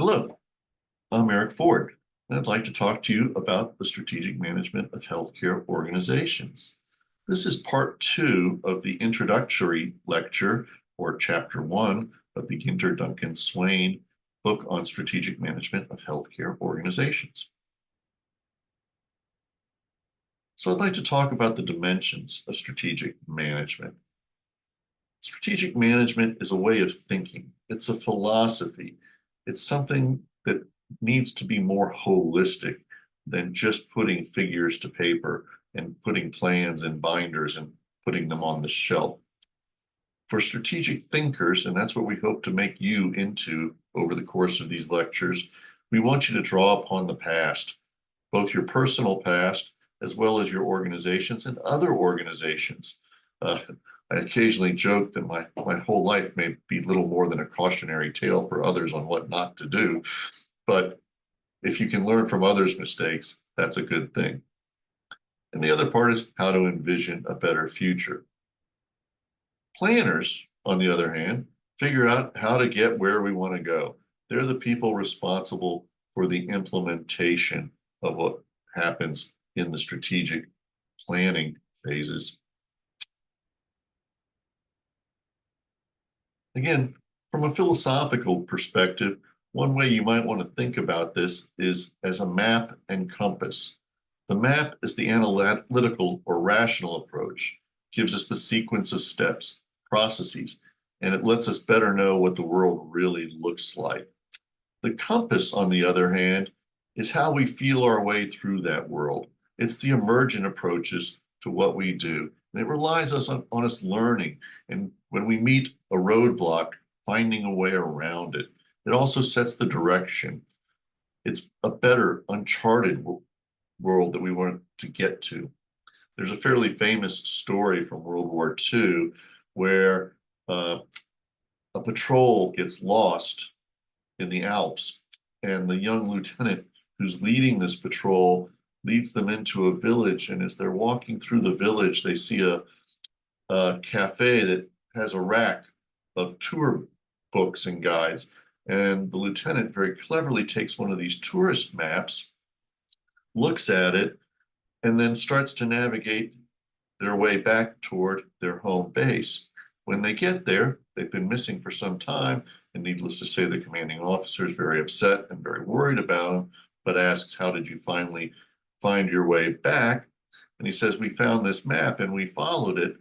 Hello, I'm Eric Ford, and I'd like to talk to you about the strategic management of healthcare organizations. This is part two of the introductory lecture, or chapter one, of the Ginter Duncan Swain book on strategic management of healthcare organizations. So I'd like to talk about the dimensions of strategic management. Strategic management is a way of thinking. It's a philosophy. It's something that needs to be more holistic than just putting figures to paper and putting plans in binders and putting them on the shelf. For strategic thinkers, and that's what we hope to make you into over the course of these lectures, we want you to draw upon the past, both your personal past as well as your organizations and other organizations. I occasionally joke that my whole life may be little more than a cautionary tale for others on what not to do. But if you can learn from others' mistakes, that's a good thing. And the other part is how to envision a better future. Planners, on the other hand, figure out how to get where we want to go. They're the people responsible for the implementation of what happens in the strategic planning phases. Again, from a philosophical perspective, one way you might want to think about this is as a map and compass. The map is the analytical or rational approach, gives us the sequence of steps, processes, and it lets us better know what the world really looks like. The compass, on the other hand, is how we feel our way through that world. It's the emergent approaches to what we do. And it relies on us learning. And when we meet a roadblock, finding a way around it. It also sets the direction. It's a better, uncharted world that we want to get to. There's a fairly famous story from World War II where a patrol gets lost in the Alps, and the young lieutenant who's leading this patrol leads them into a village, and as they're walking through the village, they see a cafe that has a rack of tour books and guides, and the lieutenant very cleverly takes one of these tourist maps, looks at it, and then starts to navigate their way back toward their home base. When they get there, they've been missing for some time, and needless to say, the commanding officer is very upset and very worried about them, but asks, how did you finally find your way back? And he says, we found this map and we followed it.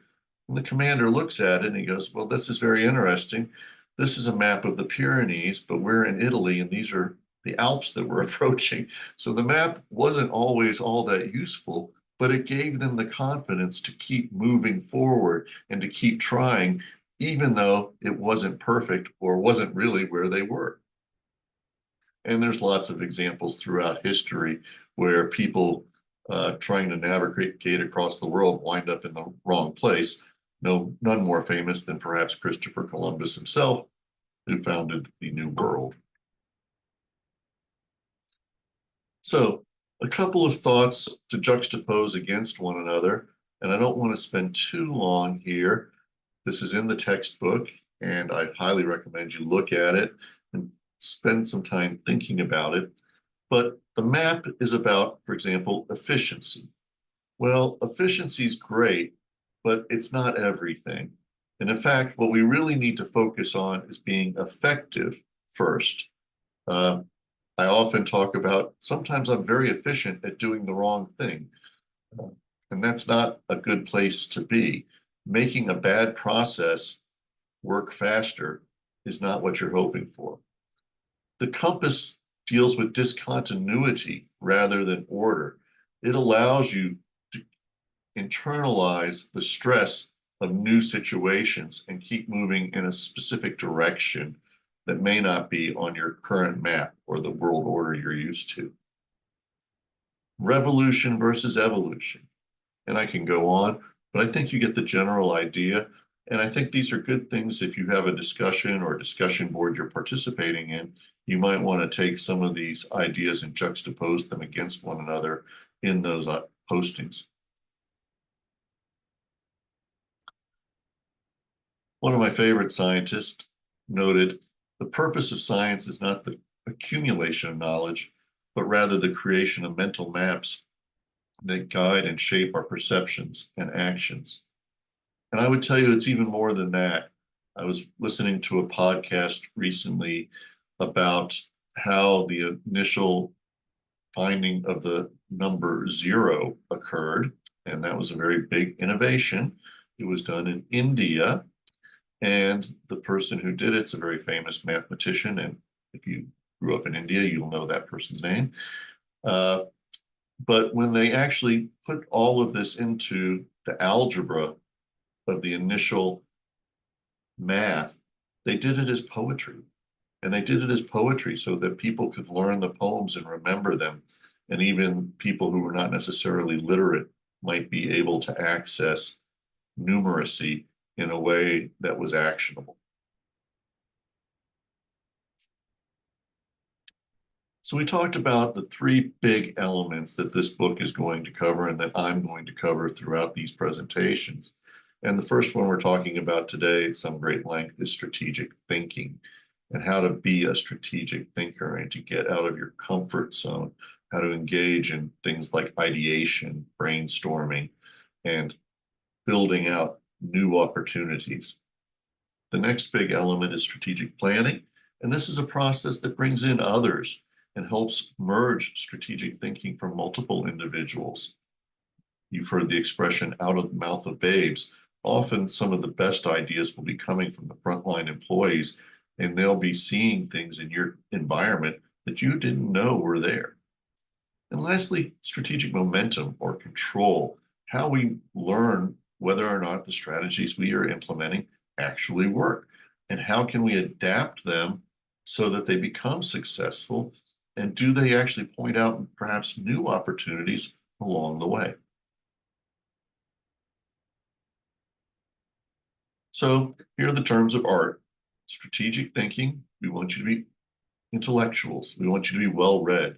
And the commander looks at it and he goes, well, this is very interesting. This is a map of the Pyrenees, but we're in Italy and these are the Alps that we're approaching. So the map wasn't always all that useful, but it gave them the confidence to keep moving forward and to keep trying, even though it wasn't perfect or wasn't really where they were. And there's lots of examples throughout history where people trying to navigate across the world wind up in the wrong place. None more famous than perhaps Christopher Columbus himself, who founded the New World. So a couple of thoughts to juxtapose against one another, and I don't want to spend too long here. This is in the textbook, and I highly recommend you look at it and spend some time thinking about it. But the map is about, for example, efficiency. Well, efficiency is great, but it's not everything. And in fact, what we really need to focus on is being effective first. I often talk about sometimes I'm very efficient at doing the wrong thing. And that's not a good place to be. Making a bad process work faster is not what you're hoping for. The compass deals with discontinuity rather than order. It allows you to internalize the stress of new situations and keep moving in a specific direction that may not be on your current map or the world order you're used to. Revolution versus evolution. And I can go on, but I think you get the general idea. And I think these are good things if you have a discussion or discussion board you're participating in. You might want to take some of these ideas and juxtapose them against one another in those postings. One of my favorite scientists noted, the purpose of science is not the accumulation of knowledge, but rather the creation of mental maps that guide and shape our perceptions and actions. And I would tell you it's even more than that. I was listening to a podcast recently about how the initial finding of the number zero occurred, and that was a very big innovation. It was done in India, and the person who did it's a very famous mathematician, and if you grew up in India, you'll know that person's name. But when they actually put all of this into the algebra of the initial math, they did it as poetry. And they did it as poetry so that people could learn the poems and remember them. And even people who were not necessarily literate might be able to access numeracy in a way that was actionable. So we talked about the three big elements that this book is going to cover and that I'm going to cover throughout these presentations. And the first one we're talking about today at some great length is strategic thinking and how to be a strategic thinker and to get out of your comfort zone, how to engage in things like ideation, brainstorming, and building out new opportunities. The next big element is strategic planning. And this is a process that brings in others and helps merge strategic thinking from multiple individuals. You've heard the expression out of the mouth of babes. Often some of the best ideas will be coming from the frontline employees, and they'll be seeing things in your environment that you didn't know were there. And lastly, strategic momentum or control, how we learn whether or not the strategies we are implementing actually work, and how can we adapt them so that they become successful, and do they actually point out perhaps new opportunities along the way. So here are the terms of art. Strategic thinking, we want you to be intellectuals. We want you to be well-read.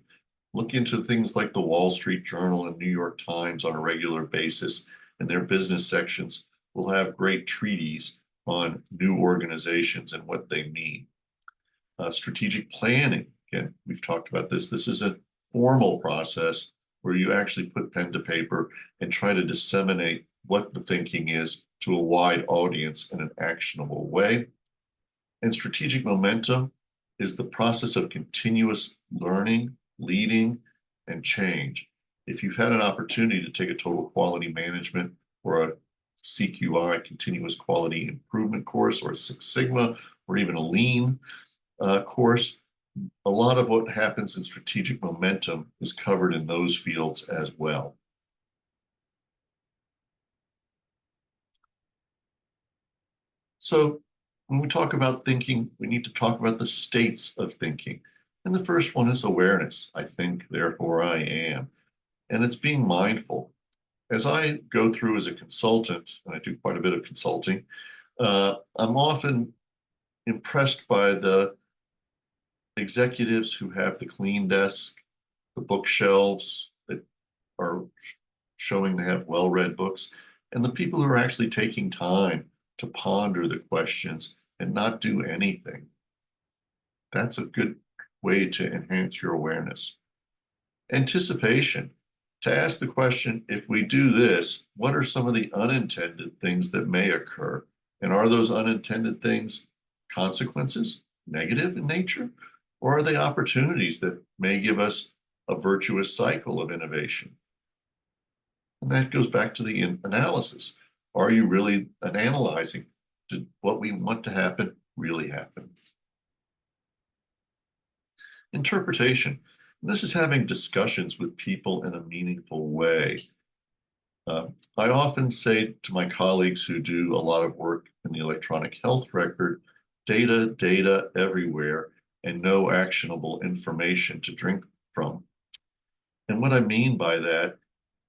Look into things like the Wall Street Journal and New York Times on a regular basis, and their business sections will have great treatises on new organizations and what they mean. Strategic planning, again, we've talked about this. This is a formal process where you actually put pen to paper and try to disseminate what the thinking is to a wide audience in an actionable way. And strategic momentum is the process of continuous learning, leading, and change. If you've had an opportunity to take a total quality management or a CQI, continuous quality improvement course, or a Six Sigma, or even a lean course, a lot of what happens in strategic momentum is covered in those fields as well. So when we talk about thinking, we need to talk about the states of thinking. And the first one is awareness. I think, therefore I am. And it's being mindful. As I go through as a consultant, and I do quite a bit of consulting, I'm often impressed by the executives who have the clean desk, the bookshelves that are showing they have well-read books, and the people who are actually taking time to ponder the questions and not do anything. That's a good way to enhance your awareness. Anticipation. To ask the question, if we do this, what are some of the unintended things that may occur? And are those unintended things consequences, negative in nature? Or are they opportunities that may give us a virtuous cycle of innovation? And that goes back to the analysis. Are you really analyzing? Did what we want to happen really happen? Interpretation. And this is having discussions with people in a meaningful way. I often say to my colleagues who do a lot of work in the electronic health record, data everywhere, and no actionable information to drink from. And what I mean by that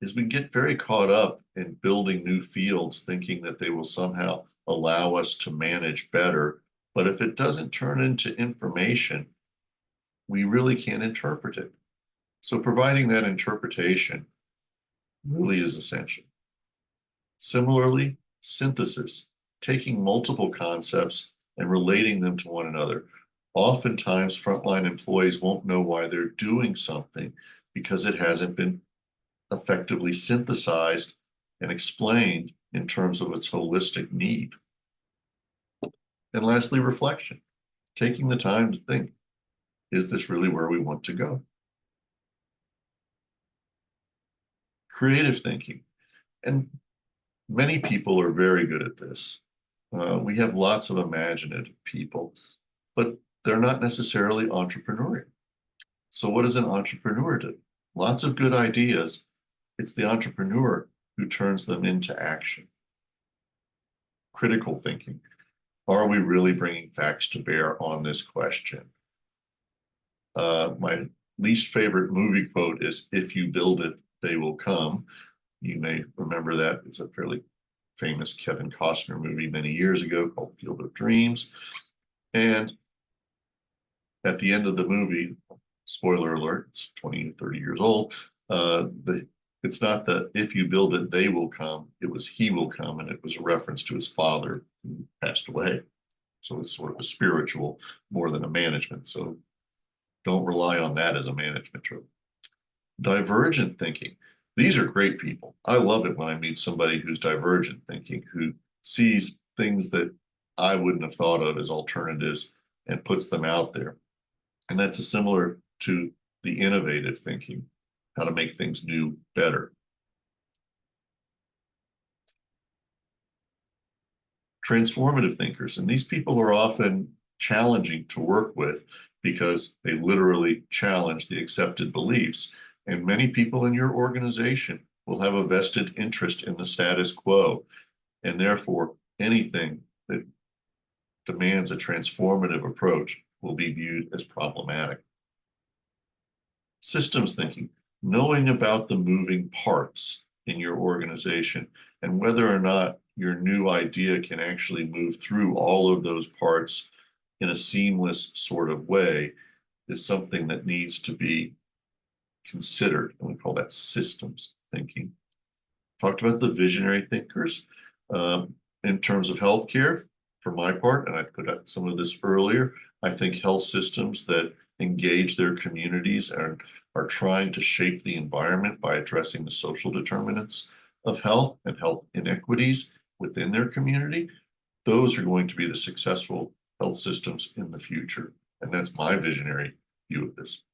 is we get very caught up in building new fields, thinking that they will somehow allow us to manage better. But if it doesn't turn into information, we really can't interpret it. So providing that interpretation really is essential. Similarly, synthesis, taking multiple concepts and relating them to one another. Oftentimes, frontline employees won't know why they're doing something because it hasn't been effectively synthesized and explained in terms of its holistic need. And lastly, reflection, taking the time to think, is this really where we want to go? Creative thinking. And many people are very good at this. We have lots of imaginative people, but they're not necessarily entrepreneurial. So what does an entrepreneur do? Lots of good ideas. It's the entrepreneur who turns them into action. Critical thinking. Are we really bringing facts to bear on this question? My least favorite movie quote is, "If you build it, they will come." You may remember that. It's a fairly famous Kevin Costner movie many years ago called Field of Dreams. And at the end of the movie, spoiler alert, it's 20, 30 years old, it's not that if you build it, they will come. It was he will come. And it was a reference to his father who passed away. So it's sort of a spiritual more than a management. So don't rely on that as a management trope. Divergent thinking. These are great people. I love it when I meet somebody who's divergent thinking, who sees things that I wouldn't have thought of as alternatives and puts them out there. And that's similar to the innovative thinking, how to make things new better. Transformative thinkers, and these people are often challenging to work with because they literally challenge the accepted beliefs. And many people in your organization will have a vested interest in the status quo. And therefore, anything that demands a transformative approach will be viewed as problematic. Systems thinking, knowing about the moving parts in your organization and whether or not your new idea can actually move through all of those parts in a seamless sort of way is something that needs to be considered. And we call that systems thinking. Talked about the visionary thinkers in terms of healthcare. For my part, and I put out some of this earlier, I think health systems that engage their communities and are trying to shape the environment by addressing the social determinants of health and health inequities within their community, those are going to be the successful health systems in the future. And that's my visionary view of this.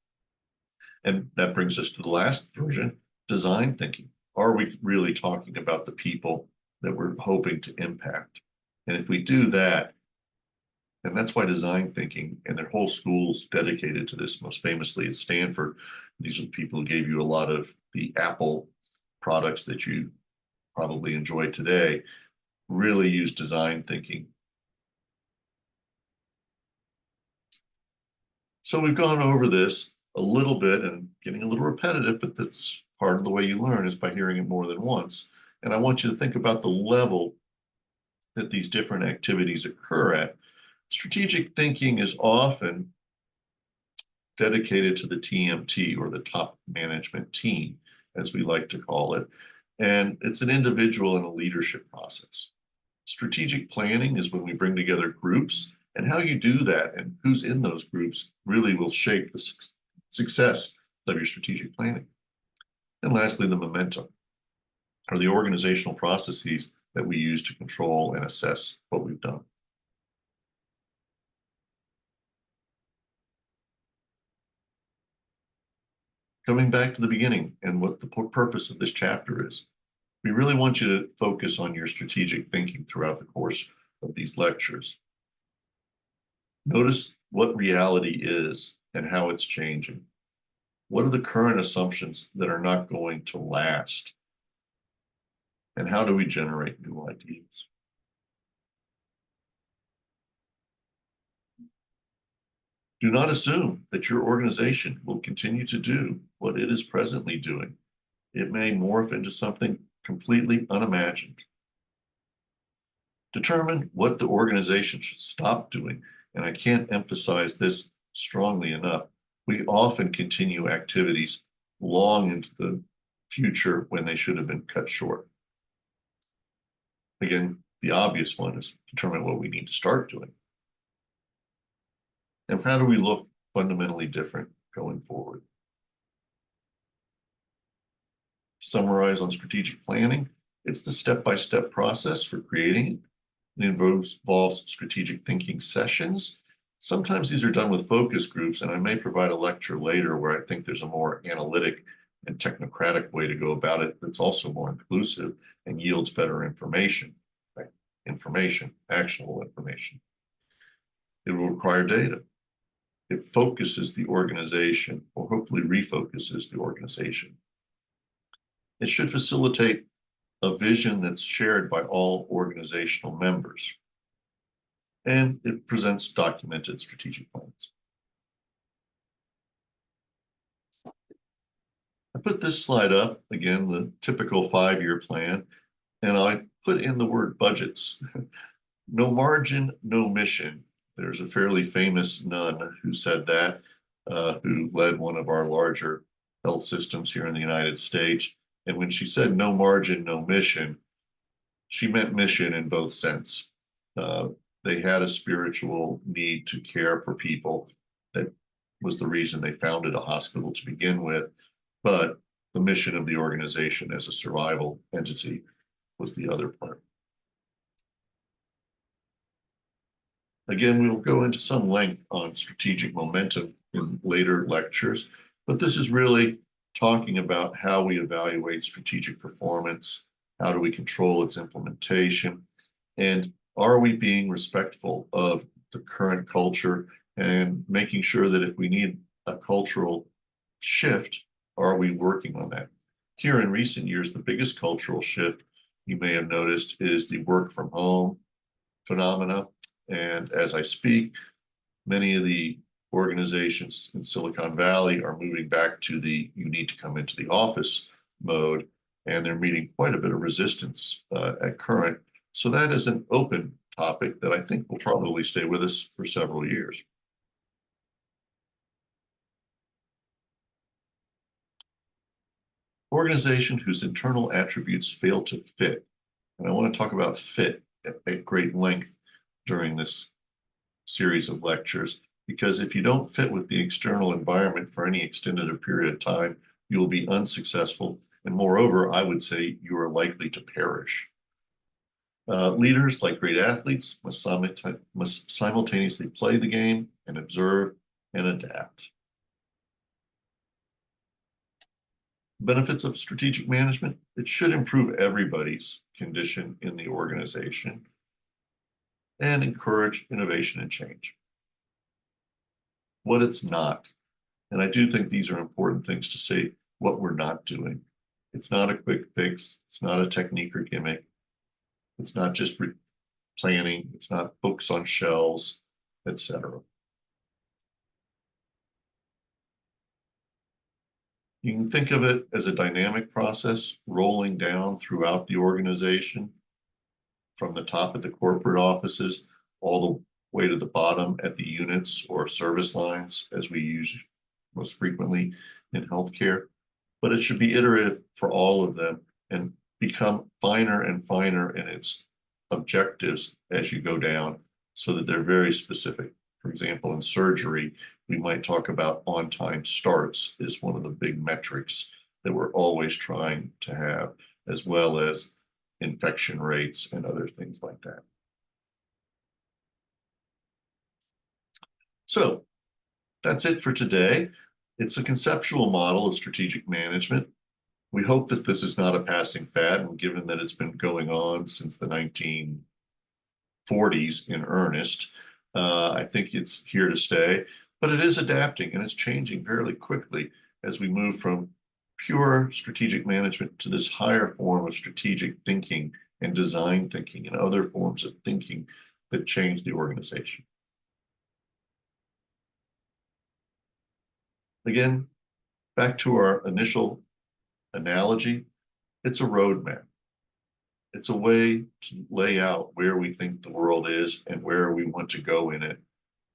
And that brings us to the last version, design thinking. Are we really talking about the people that we're hoping to impact? And if we do that, and that's why design thinking and their whole school's dedicated to this, most famously at Stanford. These are the people who gave you a lot of the Apple products that you probably enjoy today, really use design thinking. So we've gone over this a little bit and getting a little repetitive, but that's part of the way you learn is by hearing it more than once. And I want you to think about the level that these different activities occur at. Strategic thinking is often dedicated to the TMT, or the top management team, as we like to call it. And it's an individual and a leadership process. Strategic planning is when we bring together groups, and how you do that and who's in those groups really will shape the success of your strategic planning. And lastly, the momentum, or the organizational processes that we use to control and assess what we've done. Coming back to the beginning and what the purpose of this chapter is, we really want you to focus on your strategic thinking throughout the course of these lectures. Notice what reality is and how it's changing. What are the current assumptions that are not going to last? And how do we generate new ideas? Do not assume that your organization will continue to do what it is presently doing. It may morph into something completely unimagined. Determine what the organization should stop doing. And I can't emphasize this strongly enough. We often continue activities long into the future when they should have been cut short. Again, the obvious one is determine what we need to start doing. And how do we look fundamentally different going forward? Summarize on strategic planning. It's the step-by-step process for creating it. It involves strategic thinking sessions. Sometimes these are done with focus groups, and I may provide a lecture later where I think there's a more analytic and technocratic way to go about it that's also more inclusive and yields better information. Right? Actionable information. It will require data. It focuses the organization, or hopefully refocuses the organization. It should facilitate a vision that's shared by all organizational members. And it presents documented strategic plans. I put this slide up, again, the typical 5-year plan, and I put in the word budgets. No margin, no mission. There's a fairly famous nun who said that, who led one of our larger health systems here in the United States. And when she said no margin, no mission, she meant mission in both sense. They had a spiritual need to care for people. That was the reason they founded a hospital to begin with. But the mission of the organization as a survival entity was the other part. Again, we will go into some length on strategic momentum in later lectures, but this is really talking about how we evaluate strategic performance, how do we control its implementation, and are we being respectful of the current culture and making sure that if we need a cultural shift, are we working on that? Here in recent years, the biggest cultural shift you may have noticed is the work from home phenomena. And as I speak, many of the organizations in Silicon Valley are moving back to the you need to come into the office mode, and they're meeting quite a bit of resistance at current. So that is an open topic that I think will probably stay with us for several years. Organization whose internal attributes fail to fit. And I want to talk about fit at great length during this series of lectures, because if you don't fit with the external environment for any extended period of time, you will be unsuccessful. And moreover, I would say you are likely to perish. Leaders, like great athletes, must simultaneously play the game and observe and adapt. Benefits of strategic management: it should improve everybody's condition in the organization and encourage innovation and change. What it's not, and I do think these are important things to say, what we're not doing. It's not a quick fix. It's not a technique or gimmick. It's not just planning. It's not books on shelves, etc. You can think of it as a dynamic process rolling down throughout the organization, from the top at the corporate offices all the way to the bottom at the units or service lines, as we use most frequently in healthcare. But it should be iterative for all of them and become finer and finer in its objectives as you go down, so that they're very specific. For example, in surgery, we might talk about on-time starts is one of the big metrics that we're always trying to have, as well as infection rates and other things like that. So that's it for today. It's a conceptual model of strategic management. We hope that this is not a passing fad, and given that it's been going on since the 1940s in earnest, I think it's here to stay, but it is adapting and it's changing fairly quickly as we move from pure strategic management to this higher form of strategic thinking and design thinking and other forms of thinking that change the organization. Again, back to our initial analogy, it's a roadmap. It's a way to lay out where we think the world is and where we want to go in it.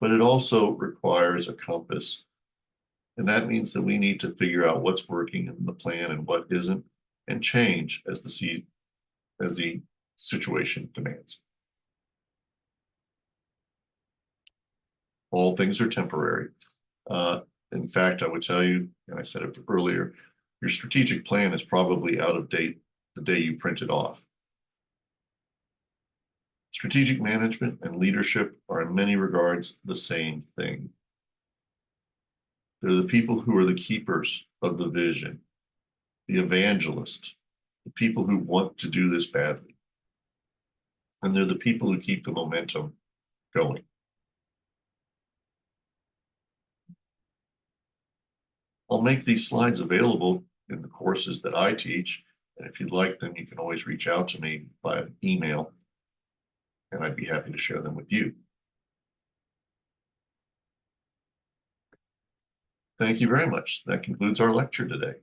But it also requires a compass. And that means that we need to figure out what's working in the plan and what isn't, and change as the situation demands. All things are temporary. In fact, I would tell you, and I said it earlier, your strategic plan is probably out of date the day you print it off. Strategic management and leadership are in many regards the same thing. They're the people who are the keepers of the vision, the evangelist, the people who want to do this badly. And they're the people who keep the momentum going. I'll make these slides available in the courses that I teach. And if you'd like them, you can always reach out to me by email, and I'd be happy to share them with you. Thank you very much. That concludes our lecture today.